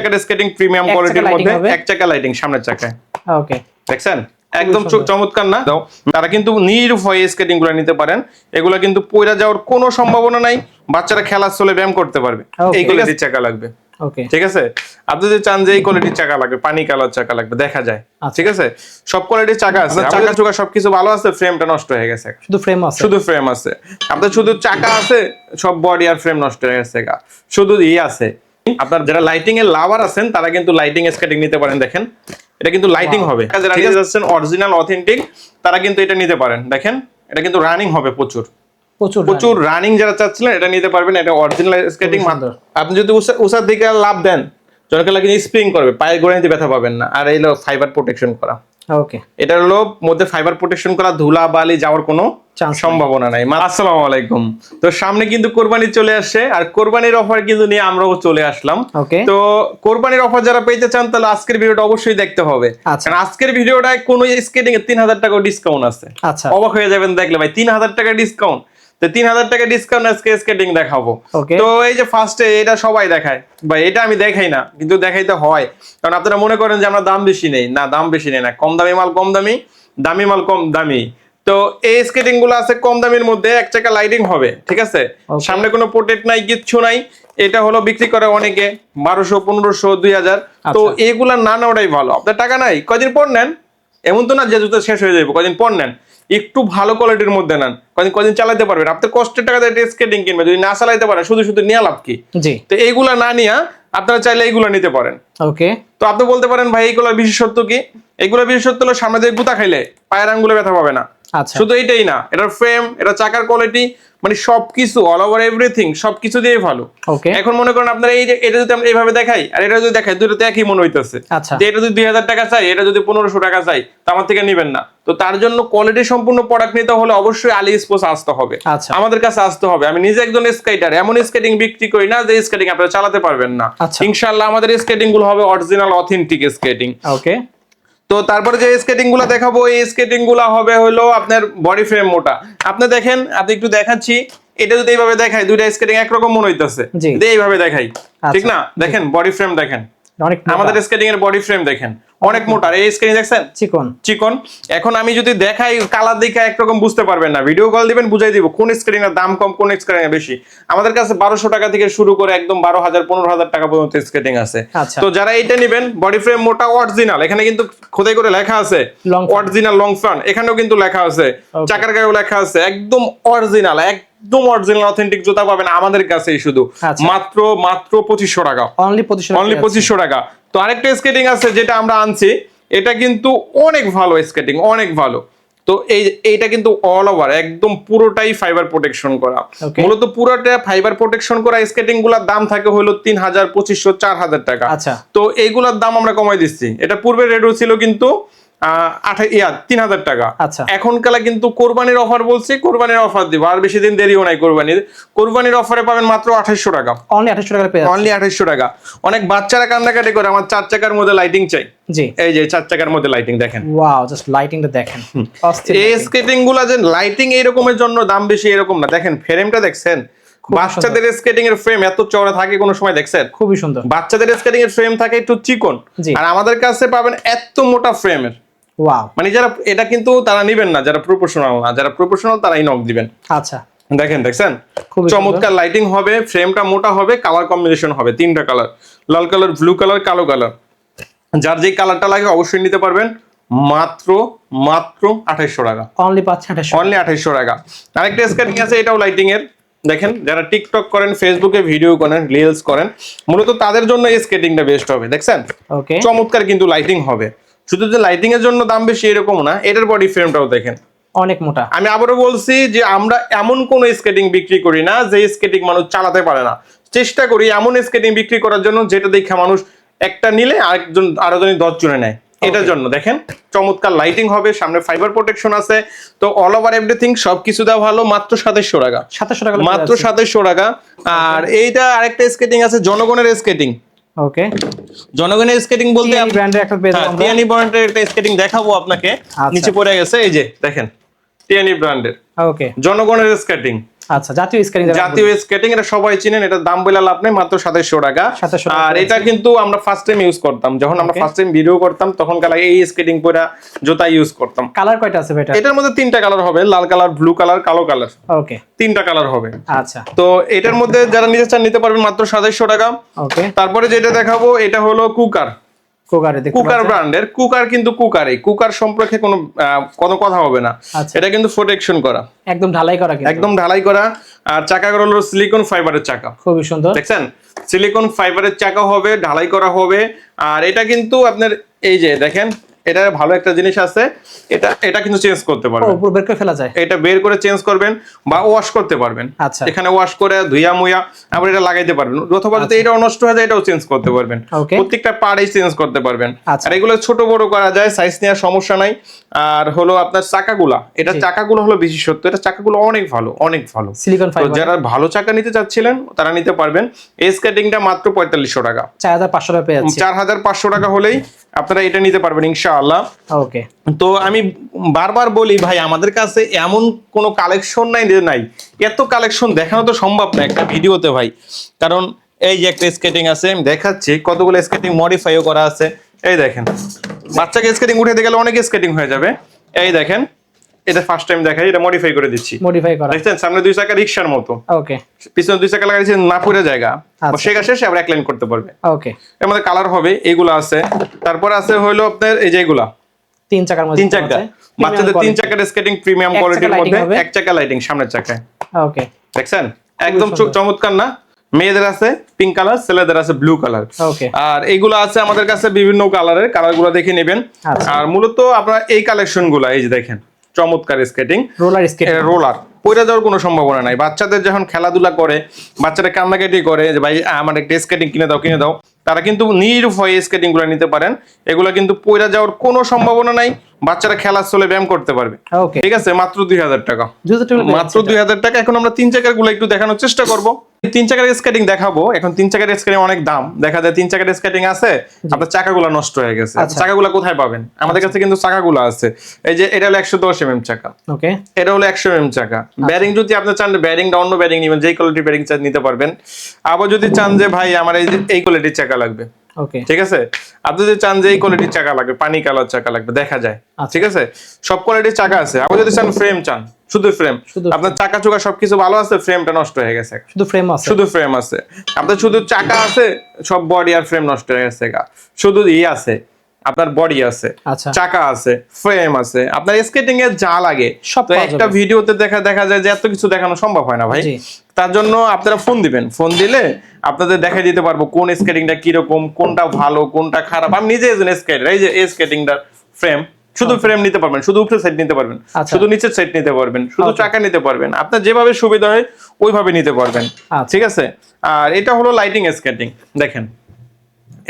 চাকার skating premium কোয়ালিটির মধ্যে এক চাকা লাইটিং সামনের চাকায়। ওকে, দেখছেন একদম চমৎকার না? তারা কিন্তু নির্ভয়ে স্কেটিং গুলো নিতে পারেন, এগুলা কিন্তু পয়রা যাওয়ার কোনো সম্ভাবনা নাই, বাচ্চারা খেলার চলে ব্যায়াম করতে পারবে। এই কোয়ালিটির চাকা লাগবে, ওকে, ঠিক আছে? আপনি যদি চান যে এই কোয়ালিটির চাকা লাগবে, পানি কালার চাকা লাগবে, দেখা যায়, ঠিক আছে? সব কোয়ালিটির চাকা আছে, চাকা চোকা সবকিছু ভালো আছে, ফ্রেমটা নষ্ট হয়ে গেছে, শুধু ফ্রেম আছে, শুধু ফ্রেম আছে। আপনার শুধু চাকা আছে, সব বডি আর ফ্রেম নষ্ট হয়ে গেছে, শুধু আছে। আপনার যারা লাইটিং এর লাভার আছেন তারা কিন্তু লাইটিং স্কেটিং নিতে পারেন। দেখেন এটা কিন্তু লাইটিং হবে, যারা নিতে যাচ্ছেন অরিজিনাল অথেন্টিক তারা কিন্তু এটা নিতে পারেন। দেখেন এটা কিন্তু রানিং হবে, প্রচুর প্রচুর রানিং যারা চাচ্ছিলেন এটা নিতে পারবেন। এটা অরিজিনাল স্কেটিং। আপনি যদি উষার দিকে লাভ দেন, জনকে লাগে স্প্রিং করবে, পায়ের গোড়া নিতে ব্যথা পাবেন না। আর এই হলো ফাইবার প্রোটেকশন করা, ওকে, এটা হলো মধ্যে ফাইবার প্রোটেকশন করা, ধুলা বালি যাওয়ার কোনো সম্ভাবনা নাই। আসসালামু আলাইকুম। তো সামনে কিন্তু কোরবানি চলে আসছে, আর কোরবানির অফার কিন্তু নিয়ে আমরাও চলে আসলাম। তো কোরবানির অফার যারা পেতে চান তাহলে আজকের ভিডিওটা অবশ্যই দেখতে হবে, কারণ আজকের ভিডিওটায় কোনো স্কেটিং এ 3000 টাকা ডিসকাউন্ট আছে। অবাক হয়ে যাবেন দেখলে, ভাই 3000 টাকা ডিসকাউন্ট, তো 3000 টাকা ডিসকাউন্ট আজকে স্কেটিং দেখাবো। তো এই যে ফার্স্টে এটা সবাই দেখায়, ভাই এটা আমি দেখাই না, কিন্তু দেখাইতে হয়, কারণ আপনারা মনে করেন যে আমরা দাম বেশি নেই, না দাম বেশি নেই না, কম দামি মাল কম দামি, দামি মাল কম দামি। তো এই স্কেটিং গুলো আছে কম দামের মধ্যে, এক চাকা লাইটিং হবে, ঠিক আছে? সামনে কোনো প্রোটেক্ট নাই, কিচ্ছু নাই। এটা হলো বিক্রি করে অনেকে 1200, 1500, 2000। তো এগুলা না নেওয়াটাই ভালো। আপনার টাকা নাই, কদিন পর নেন, এমন তো না যে জুতো শেষ হয়ে যাবে, কদিন পর নেন, একটু ভালো কোয়ালিটির মধ্যে নেন, কদিন চালাতে পারবেন। আপনার কষ্টের টাকা দিয়ে স্কেটিং কিনবে, যদি না চালাতে পারেন শুধু শুধু নিয়ে লাভ কি? তো এইগুলা না নিয়ে আপনারা চাইলে এইগুলা নিতে পারেন। ওকে, তো আপনি বলতে পারেন ভাই এইগুলোর বিশেষত্ব কি? এইগুলোর বিশেষত্ব হলো সামনে দিয়ে গুতা খাইলে পায়ের আঙ্গুলে ব্যথা পাবে না। শুধু এইটাই না, এটার ফ্রেম, এটা চাকার কোয়ালিটি, মানে সবকিছু অল ওভার এভরিথিং সবকিছু দিয়ে ভালো। এখন মনে করেন আপনারা এই যে এটা যদি আমরা এইভাবে দেখাই আর এটা যদি দেখাই, দুটোতে একই মনে হইতেছে যে এটা যদি 2000 টাকা চাই, এটা যদি 1500 টাকা চাই, তো আমার থেকে নিবেন না। তো তার জন্য কোয়ালিটি সম্পূর্ণ প্রোডাক্ট নিতে হলে অবশ্যই আলি স্পোর্টস আসতে হবে, আমাদের কাছে আসতে হবে। আমি নিজে একজন স্কেটার, এমন স্কেটিং বিক্রি করি না যে স্কেটিং আপনারা চালাতে পারবেন না। ইনশাআল্লাহ আমাদের স্কেটিং গুলো হবে অরিজিনাল অথেন্টিক স্কেটিং। ওকে, তো তারপরে যে স্কেটিং গুলা দেখাবো, এই স্কেটিং গুলা হবে হলো আপনার বডি ফ্রেম মোটা। আপনি দেখেন, আপনি একটু দেখাচ্ছি, এটা যদি এইভাবে দেখাই দুইটা স্কেটিং একরকম মনে হইতেছে, এইভাবে দেখাই, ঠিক না? দেখেন বডি ফ্রেম দেখেন, আমাদের স্কেটিং এর বডি ফ্রেম দেখেন অনেক মোটা। এই স্কেটিং দেখছেন চিকন চিকন। এখন আমি যদি দেখাই কালার দেখে একরকম বুঝতে পারবেন না, ভিডিও কল দিবেন বুঝাই দিব কোন স্কেটিং এর দাম কম, কোন স্কেটিং এর বেশি। আমাদের কাছে 1200 টাকা থেকে শুরু করে একদম 12000, 15000 টাকা পর্যন্ত স্কেটিং আছে। তো যারা এটা নেবেন, বডি ফ্রেম মোটা অরিজিনাল, এখানে কিন্তু খোদাই করে লেখা আছে অরিজিনাল লং ফ্রন্ট, এখানেও কিন্তু লেখা আছে, চাকার গায়েও লেখা আছে, একদম অরিজিনাল, একদম অরিজিনাল অথেন্টিক জুতা পাবেন আমাদের কাছেই শুধু মাত্র 2500 টাকা, অনলি 2500 টাকা। তো আরেকটা স্কেটিং আছে যেটা আমরা আনছি, এটা কিন্তু অনেক ভালো স্কেটিং, অনেক ভালো। তো এইটা কিন্তু অল ওভার একদম পুরোটাই ফাইবার প্রোটেকশন করা, মূলত পুরোটা ফাইবার প্রোটেকশন করা। স্কেটিং গুলার দাম থাকে হলো 3000, 2500, 4000 টাকা। তো এইগুলার দাম আমরা কমাই দিচ্ছি। এটা পূর্বে রেট ছিল কিন্তু 3000 টাকা। এখনকার কিন্তু কোরবানির অফার বলছি, কোরবানির অফার দিব, আর বেশি দিন দেরিও নাই। কোরবানির অফারে পাবেন মাত্র 2800 টাকা, অনলি 2800 টাকা। অনেক বাচ্চারা কান্নাকাটি করে আমার 4 চাকার মধ্যে লাইটিং চাই। এই যে 4 চাকার মধ্যে লাইটিং দেখেন, ওয়াও, জাস্ট লাইটিংটা দেখেন। এই স্কেটিং গুলা যে লাইটিং এইরকমের জন্য দাম বেশি এরকম না, দেখেন ফ্রেমটা দেখছেন, বাচ্চাদের স্কেটিং এর ফ্রেম এত চওড়া থাকে কোনো সময় দেখছেন, খুবই সুন্দর। বাচ্চাদের স্কেটিং এর ফ্রেম থাকে একটু চিকন, আর আমাদের কাছে পাবেন এত মোটা ফ্রেমের। ওয়াও, মানে যারা এটা কিন্তু তারা নেবেন না, যারা প্রফেশনাল না, যারা প্রফেশনাল তারাই নক দিবেন। আচ্ছা, দেখেন দেখছেন চমৎকার লাইটিং হবে, ফ্রেমটা মোটা হবে, কালার কম্বিনেশন হবে 3টা কালার, লাল কালার, ব্লু কালার, কালো কালার। যার যে কালারটা লাগে অবশ্যই নিতে পারবেন মাত্র 2800 টাকা, অনলি 2800 টাকা। আরেকটা স্কেটিং আছে, এটাও লাইটিং এর। দেখেন যারা টিকটক করেন, ফেসবুকে ভিডিও করেন, রিলস করেন, মূলত তাদের জন্য এই স্কেটিংটা বেস্ট হবে। দেখছেন চমৎকার কিন্তু লাইটিং হবে। শুধু যে লাইটিং এর জন্য দাম বেশি এরকম না, এটার বডি ফ্রেমটাও দেখেন অনেক মোটা। আমি আবারও বলছি যে আমরা এমন কোন স্কেটিং বিক্রি করি না যে স্কেটিং মানুষ চালাতে পারে না। চেষ্টা করি এমন স্কেটিং বিক্রি করার জন্য যেটা দেখে মানুষ একটা নিলে আরেকজন আরো জনই 10 জনে নেয়। এটার জন্য দেখেন চমৎকার লাইটিং হবে, সামনে ফাইবার প্রোটেকশন আছে। তো অল ওভার এভরিথিং সবকিছু দেওয়া ভালো, মাত্র 2700 টাকা, মাত্র 2700 টাকা। আর এইটা আরেকটা স্কেটিং আছে, জনগণের স্কেটিং। ওকে, জনগণের স্কেটিং বলতে ব্র্যান্ডের একটা পেজ, টিয়ানি ব্র্যান্ডের একটা স্কেটিং দেখাবো আপনাকে। নিচে পড়ে গেছে, এই যে দেখেন টিয়ানি ব্র্যান্ডের। ওকে, জনগণের স্কেটিং আচ্ছা, জাতীয় স্কেটিং এটা সবাই চিনেন, এটা দাম বলে লাভ নেই, মাত্র 2700 টাকা। আর এটা কিন্তু আমরা ফার্স্ট টাইম ইউজ করতাম, যখন আমরা ফার্স্ট টাইম ভিডিও করতাম তখন কালা এই স্কেটিং পরা জুতা ইউজ করতাম। কালার কয়টা আছে ভাই? এটার মধ্যে 3টা কালার হবে, লাল কালার, ব্লু কালার, কালো কালার। ওকে, 3টা কালার হবে। আচ্ছা, তো এটার মধ্যে যারা নিতে চান নিতে পারবেন মাত্র 2700 টাকা। ওকে, তারপরে যেটা দেখাবো এটা হলো কুকার ব্র্যান্ডের। কুকার কিন্তু কুকার সম্পর্কে কোনো কথা হবে না, এটা কিন্তু প্রোটেকশন করা, একদম ঢালাই করা। আর চাকাগুলো হলো সিলিকন ফাইবারের চাকা, খুবই সুন্দর, দেখছেন সিলিকন ফাইবারের চাকা হবে, ঢালাই করা হবে। আর এটা কিন্তু আপনার এই যে দেখেন, এটা ভালো একটা জিনিস আছে, এটা কিন্তু চেঞ্জ করতে পারবেন, উপর বের করে ফেলা যায়, এটা বের করে চেঞ্জ করবেন বা ওয়াশ করতে পারবেন। আচ্ছা, এখানে ওয়াশ করে ধুইয়া মুইয়া আবার এটা লাগাইতে পারবেন, অথবা যদি এটাও নষ্ট হয়ে যায় এটাও চেঞ্জ করতে পারবেন, প্রত্যেকটা পার্টই চেঞ্জ করতে পারবেন। আর এগুলো ছোট বড় করা যায়, সাইজ নেওয়ার সমস্যা নাই। আর হলো আপনার চাকাগুলো হলো বিশেষত্ব, এটা চাকাগুলো অনেক ভালো সিলিকন ফাইবার। যারা ভালো চাকা নিতে চাচ্ছিলেন তারা নিতে পারবেন। এই স্কেটিংটা মাত্র 4500 টাকা, 4500 টাকা পেয়ে যাচ্ছে। 4500 টাকা হলেই আপনারা এটা নিতে পারবেন ইনশাআল্লাহ। ওকে, তো আমি বারবার বলি ভাই, আমাদের কাছে এমন কোনো কালেকশন নাই এত কালেকশন দেখানো তো সম্ভব না একটা ভিডিওতে ভাই। কারণ এই যে একটা স্কেটিং আছে, আমি দেখাচ্ছি কতগুলো স্কেটিং মডিফাইও করা আছে। এই দেখেন, বাচ্চাকে স্কেটিং উঠাতে গেলে অনেক স্কেটিং হয়ে যাবে। এই দেখেন, এটা ফার্স্ট টাইম দেখাই, এটা মডিফাই করে দিচ্ছি, দেখছেন সামনে 2 চাকা রিকশার মতো, ওকে, পিছনে 2 চাকা লাগাইছি, না পুরো জায়গা শেখা শেষে আবার এক লাইন করতে পারবে। ওকে, এর মধ্যে কালার হবে, এগুলো আছে। তারপর আছে হলো আপনার এই যে এগুলা 3 চাকার মধ্যে, 3 চাকা বাচ্চাদের 3 চাকার স্কেটিং প্রিমিয়াম কোয়ালিটির মধ্যে, 1 চাকা লাইটিং সামনের চাকায়, ওকে, দেখছেন একদম চমৎকার না? মেয়েদের আছে পিঙ্ক কালার, ছেলেদের আছে ব্লু কালার। ওকে, আর এইগুলো আছে আমাদের কাছে বিভিন্ন কালারের, কালারগুলো দেখে নেবেন। আর মূলত আপনারা এই কালেকশনগুলো এই যে দেখেন, চমৎকার স্কেটিং, রোলার পয়রা যাওয়ার কোনো সম্ভাবনা নাই। বাচ্চাদের যখন খেলাধুলা করে, বাচ্চারা কান্নাকাটি করে যে ভাই আমার একটা স্কেটিং কিনে দাও, তারা কিন্তু নির্ভয়ে স্কেটিং গুলো নিতে পারেন। এগুলো কিন্তু পয়রা যাওয়ার কোনো সম্ভাবনা নাই, বাচ্চারা খেলার চলে ব্যায়াম করতে পারবে। ঠিক আছে, মাত্র 2000 টাকা, মাত্র 2000 টাকা। এখন আমরা 3 চাকার গুলো একটু দেখানোর চেষ্টা করব। 3 চাকার স্কেটিং দেখাবো। এখন 3 চাকার স্কেটিং অনেক দাম, দেখা যায় 3 চাকার স্কেটিং আছে, আপনার চাকাগুলো নষ্ট হয়ে গেছে। চাকাগুলো কোথায় পাবেন? আমাদের কাছে কিন্তু চাকাগুলো আছে। এই যে এটা হলো 110 mm চাকা, ওকে, এটা হলো 100 mm চাকা। ব্যারিং যদি আপনি চান ব্যারিংটা অন্য ব্যারিং নেবেন, যেই কোয়ালিটির ব্যারিং চান নিতে পারবেন। আবার যদি চান যে ভাই আমার এই কোয়ালিটির চাকা লাগবে, ওকে, ঠিক আছে, আপনি যদি চান যে এই কোয়ালিটির চাকা লাগবে, পানি কালার চাকা লাগবে, দেখা যায়, ঠিক আছে, সব কোয়ালিটির চাকা আছে। আবার যদি চান ফ্রেম চান, শুধু ফ্রেম, আপনার চাকা চোকা সবকিছু ভালো আছে, ফ্রেমটা নষ্ট হয়ে গেছে, শুধু ফ্রেম আছে, আপনার শুধু চাকা আছে, সব বডি আর ফ্রেম নষ্ট হয়ে গেছে, শুধু আছে আপনার বডি আছে, চাকা আছে, ফ্রেম আছে, আপনার স্কেটিং এর যা লাগে সব একটা ভিডিওতে দেখা যায় যে এত কিছু দেখানো সম্ভব হয় না ভাই। তার জন্য আপনারা ফোন দিবেন, ফোন দিলে আপনাদের দেখাই দিতে পারবো কোন স্কেটিংটা কিরকম, কোনটা ভালো কোনটা খারাপ। আমি নিজে একজন স্কেটার, এই যে এই স্কেটিংটার ফ্রেম, শুধু ফ্রেম নিতে পারবেন, শুধু উপরের সাইড নিতে পারবেন, শুধু নিচের সাইড নিতে পারবেন, শুধু চাকা নিতে পারবেন, আপনার যেভাবে সুবিধা হয় ওইভাবে নিতে পারবেন, ঠিক আছে। আর এটা হলো লাইটিং স্কেটিং, দেখেন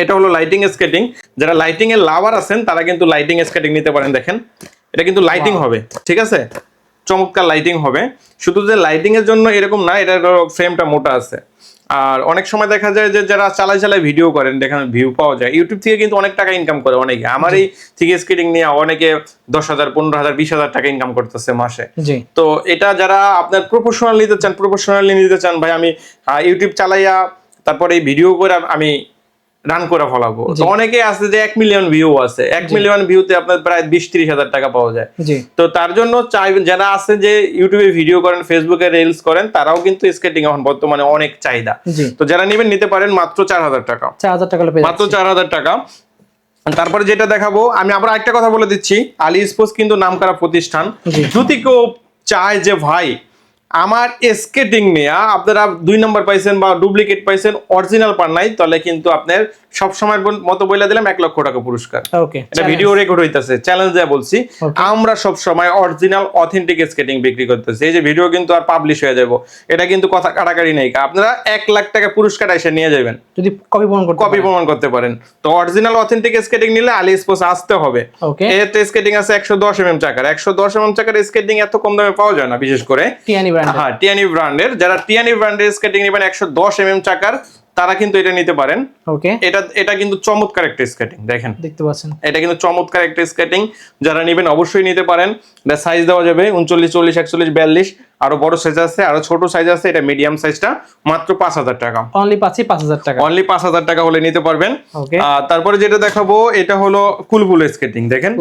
এটা হলো লাইটিং স্কেটিং। যারা লাইটিং এর লাভার আছেন তারা কিন্তু লাইটিং স্কেটিং নিতে পারেন। দেখেন এটা কিন্তু লাইটিং হবে, ঠিক আছে, চমৎকার লাইটিং হবে। শুধু যে লাইটিং এর জন্য এরকম না, এটার ফ্রেমটা মোটা আছে। আর অনেক সময় দেখা যায় যে যারা চালায় ভিডিও করেন, দেখেন ভিউ পাওয়া যায়, ইউটিউব থেকে কিন্তু অনেক টাকা ইনকাম করে অনেকে। আমার এই থেকে স্কেটিং নিয়ে অনেকে 10,000, 15,000, 20,000 টাকা ইনকাম করতেছে মাসে। তো এটা যারা আপনার প্রফেশনালি নিতে চান ভাই, আমি ইউটিউব চালাইয়া তারপরে এই ভিডিও করে আমি রান করে ফলাবো, তো অনেকে আছে যে 1 মিলিয়ন ভিউ আছে, 1 মিলিয়ন ভিউতে আপনার প্রায় 20-30 হাজার টাকা পাওয়া যায়। তো তার জন্য যারা আছে যে ইউটিউবে ভিডিও করেন, ফেসবুকে রিলস করেন, তারাও কিন্তু স্কেটিং এখন বর্তমানে অনেক চাহিদা। তো যারা নেবেন নিতে পারেন মাত্র 4000 টাকা, মাত্র 4000 টাকা। তারপরে যেটা দেখাবো, আমি আবার একটা কথা বলে দিচ্ছি, আলী স্পোর্টস কিন্তু নামকরা প্রতিষ্ঠান। যদি কেউ চায় যে ভাই আমার স্কেটিং নিয়ে আপনারা 2 নম্বর পাইছেন বা ডুপ্লিকেট পাইছেন, অরিজিনাল পান নাই, তাহলে কিন্তু আপনার সব সময় মতো বলে দিলাম 1 লক্ষ টাকা পুরস্কার। এটা ভিডিও রেকর্ড হইতাছে, চ্যালেঞ্জ দেয়া বলছি, আমরা সব সময় অরিজিনাল অথেন্টিক স্কেটিং বিক্রি করতেছি। এই যে ভিডিও কিন্তু আর পাবলিশ হয়ে যাবো, এটা কিন্তু কথা কাটাকাটি নেই। আপনারা 1 লাখ টাকা পুরস্কার এসে নিয়ে যাবেন যদি কপি প্রমাণ করতে পারেন। তো অরিজিনাল অথেন্টিক স্কেটিং নিলে আলী স্পোর্টস আসতে হবে। এতে স্কেটিং আছে 110 mm চাকার, 110 mm চাকার স্কেটিং এত কম দামে পাওয়া যায় না, বিশেষ করে টিয়ানি ব্র্যান্ডের। যারা টিয়ানি ব্র্যান্ডের স্কেটিং নেবেন 110 mm চাকার তারা কিন্তু এটা নিতে পারেন। ওকে, এটা কিন্তু চমৎকার একটা স্কেটিং, দেখেন দেখতে পাচ্ছেন, এটা কিন্তু চমৎকার একটা স্কেটিং। যারা নেবেন অবশ্যই নিতে পারেন। এটা সাইজ দেওয়া যাবে 39, 40, 41, 42, আরো বড় সাইজ আছে, আরো ছোট সাইজ আছে। এটা মিডিয়াম সাইজটা মাত্র 5000 টাকা। অনলি পাচ্ছি 5000 টাকা, অনলি 5000 টাকা হলে নিতে পারবেন। ওকে, তারপরে যেটা দেখাবো এটা হলো কুলবুলু স্কেটিং, দেখেন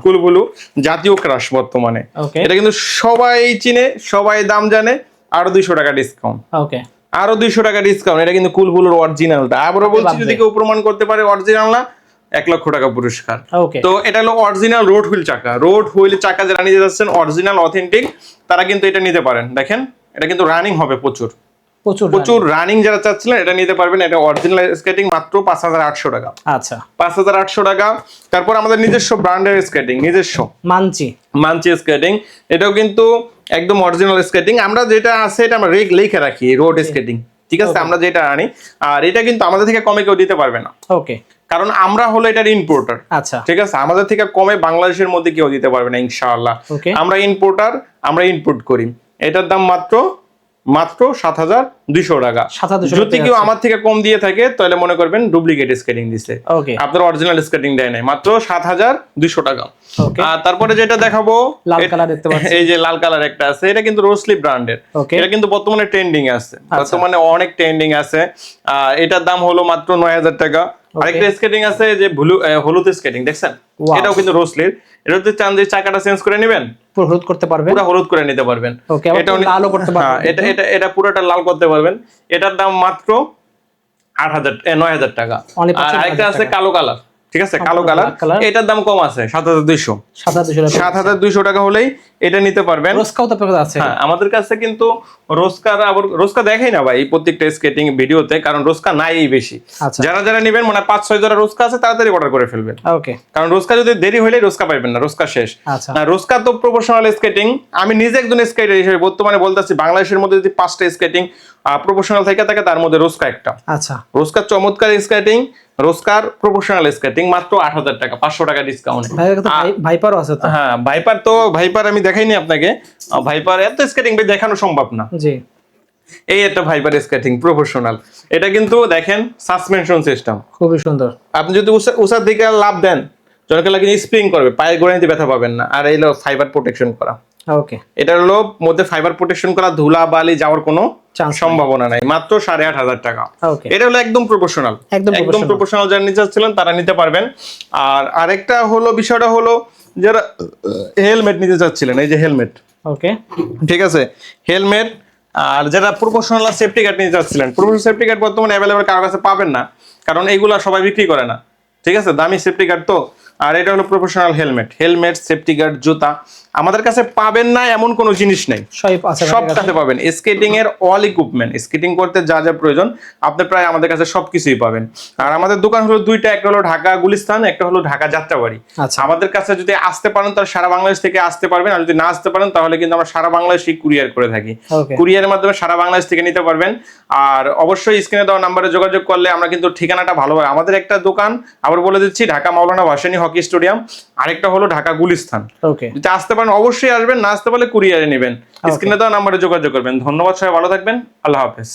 কুলবুলু জাতীয় ক্রাশ বর্তমানে। এটা কিন্তু সবাই চিনে, সবাই দাম জানে, আরো 200 টাকা ডিসকাউন্ট। ওকে, আরো 200 টাকা ডিসকাউন্ট। এটা কিন্তু কুলবুলুর অরিজিনালটা, আবারও বলছি যদি কেউ প্রমাণ করতে পারে অরিজিনাল না, 1 লক্ষ টাকা পুরস্কার। তো এটা হলো অরিজিনাল রোড হুইল চাকা। রোড হুইল চাকা যারা নিতে যাচ্ছেন অরিজিনাল অথেন্টিক, তারা কিন্তু এটা নিতে পারেন। দেখেন এটা কিন্তু রানিং হবে, প্রচুর রানিং যারা চাচ্ছিলেন এটা নিতে পারবেন। এটা অরিজিনাল স্কেটিং, মাত্র 5800 টাকা। আচ্ছা, 5800 টাকা। তারপর আমাদের নিজস্ব ব্র্যান্ডের স্কেটিং, নিজস্ব মানচি স্কেটিং, এটাও কিন্তু একদম অরিজিনাল স্কেটিং। আমরা যেটা আছে এটা আমরা লিখে রাখি রোড স্কেটিং, ঠিক আছে, আমরা যেটা আনি। আর এটা কিন্তু আমাদের থেকে কমে কেউ দিতে পারবে না, ওকে, কারণ আমরা হলো এটার ইম্পোর্টার। আচ্ছা, ঠিক আছে, আমাদের থেকে কমে বাংলাদেশের মধ্যে কেউ দিতে পারবে না ইনশাআল্লাহ। আমরা ইম্পোর্টার, আমরা ইম্পোর্ট করি। এটার দাম মাত্র 7200 টাকা। যদি কেউ আমার থেকে কম দিয়ে থাকে তাহলে মনে করবেন ডুপ্লিকেট স্কেটিং দিছে, আপনার অরিজিনাল স্কেটিং দেয় নাই, মাত্র 7200 টাকা। আর তারপরে যেটা দেখাবো লাল কালার দেখতে পাচ্ছেন, এই যে লাল কালার একটা আছে, এটা কিন্তু রোসলি ব্র্যান্ডের। এটা কিন্তু বর্তমানে ট্রেন্ডিং আছে, বর্তমানে অনেক ট্রেন্ডিং আছে। এটার দাম হলো মাত্র 9000 টাকা। আরেকটা স্কেটিং আছে যে হলুদ স্কেটিং, দেখছেন, এটাও কিন্তু রোসলির। এটা হচ্ছে চান যে চাকাটা চেঞ্জ করে নেবেন, পুরো হলুদ করতে পারবেন, পুরো হলুদ করে নিতে পারবেন। এটাও লালও করতে পারবেন, এটা পুরোটা লাল করতে পারবেন। এটার দাম মাত্র 9000 টাকা। আর আরেকটা আছে কালো কালার, ঠিক আছে, কালো কালার, এটার দাম কম আছে 7200 টাকা হলেই এটা নিতে পারবেন। রোস্কাও তো আছে, হ্যাঁ আমাদের কাছে কিন্তু রোস্কা দেখাই না ভাই প্রত্যেকটা স্কেটিং ভিডিওতে, কারণ রোস্কা নাই বেশি। যারা নেবেন মানে 5-6 জোড়া রোস্কা আছে, তাড়াতাড়ি অর্ডার করে ফেলবেন, ওকে, কারণ রোস্কা যদি দেরি হলে রোস্কা পাইবেন না, রোস্কা শেষ। রোস্কা তো প্রফেশনাল স্কেটিং। আমি নিজে একজন স্কেটার হিসেবে বর্তমানে বলতেছি, বাংলাদেশের মধ্যে যদি 5টা স্কেটিং প্রফেশনাল থেকে থাকে তার মধ্যে রোস্কা একটা। আচ্ছা, রোস্কার চমৎকার স্কেটিং, রোস্কার প্রফেশনাল স্কেটিং, মাত্র 8000 টাকা, 500 টাকা ডিসকাউন্ট। ভাইপারও আছে তো? হ্যাঁ, ভাইপার আমি দেখাইনি আপনাকে। ভাইপার এত স্কেটিং দেখানো সম্ভব না। জি, এই একটা ভাইপার স্কেটিং প্রফেশনাল। এটা কিন্তু দেখেন সাসপেনশন সিস্টেম খুবই সুন্দর। আপনি যদি উষার দিকে লাভ দেন, জনকে লাগে স্প্রিং করবে, পায়ের গোড়ানিতে ব্যথা পাবেন না। আর এই হলো ফাইবার প্রোটেকশন করা, ওকে, এটার হলো মধ্যে ফাইবার প্রোটেকশন করা, ধুলা বালি যাওয়ার কোনো সম্ভাবনা নাই, মাত্র 8500 টাকা। এটা হলো একদম প্রফেশনাল, একদম প্রফেশনাল যারা নিতে চাচ্ছিলেন তারা নিতে পারবেন। আর আরেকটা হলো বিষয়টা হলো যারা হেলমেট নিতে চাচ্ছিলেন, এই যে হেলমেট, ওকে, ঠিক আছে, হেলমেট। আর যারা প্রফেশনাল সেফটি গার্ড নিতে চাচ্ছিলেন, প্রফেশনাল সেফটি গার্ড বর্তমানে অ্যাভেলেবল কারোর কাছে পাবেন না, কারণ এইগুলা সবাই বিক্রি করে না, ঠিক আছে, দামি সেফটি গার্ড তো। আর এটা হলো প্রফেশনাল হেলমেট, সেফটি গার্ড, জুতা আমাদের কাছে পাবেন না এমন কোনো জিনিস নেই, সব কাছে পাবেন। স্কেটিং এর অল ইকুইপমেন্ট, স্কেটিং করতে যা যা প্রয়োজন আপনি প্রায় আমাদের কাছে সবকিছুই পাবেন। আর আমাদের দোকান হলো দুইটা, একটা হলো ঢাকা গুলিস্তান, একটা হলো ঢাকা যাত্রাবাড়ি। আমাদের কাছে যদি আসতে পারেন তাহলে সারা বাংলাদেশ থেকে আসতে পারবেন, আর যদি না আসতে পারেন তাহলে কিন্তু আমরা সারা বাংলাদেশে কুরিয়ার করে থাকি, কুরিয়ারের মাধ্যমে সারা বাংলাদেশ থেকে নিতে পারবেন। আর অবশ্যই স্ক্রিনে দেওয়া নাম্বারে যোগাযোগ করলে আমরা কিন্তু ঠিকানাটা ভালোভাবে, আমাদের একটা দোকান আবার বলে দিচ্ছি ঢাকা মাওলানা ভাসানী হকি স্টেডিয়াম, আরেকটা হলো ঢাকা গুলিস্তান। যদি আসতে পারেন অবশ্যই আসবেন, না আসতে পারলে কুরিয়ারে নেবেন। স্ক্রিনে দেওয়া নাম্বারে যোগাযোগ করবেন। ধন্যবাদ, সবাই ভালো থাকবেন, আল্লাহ হাফেজ।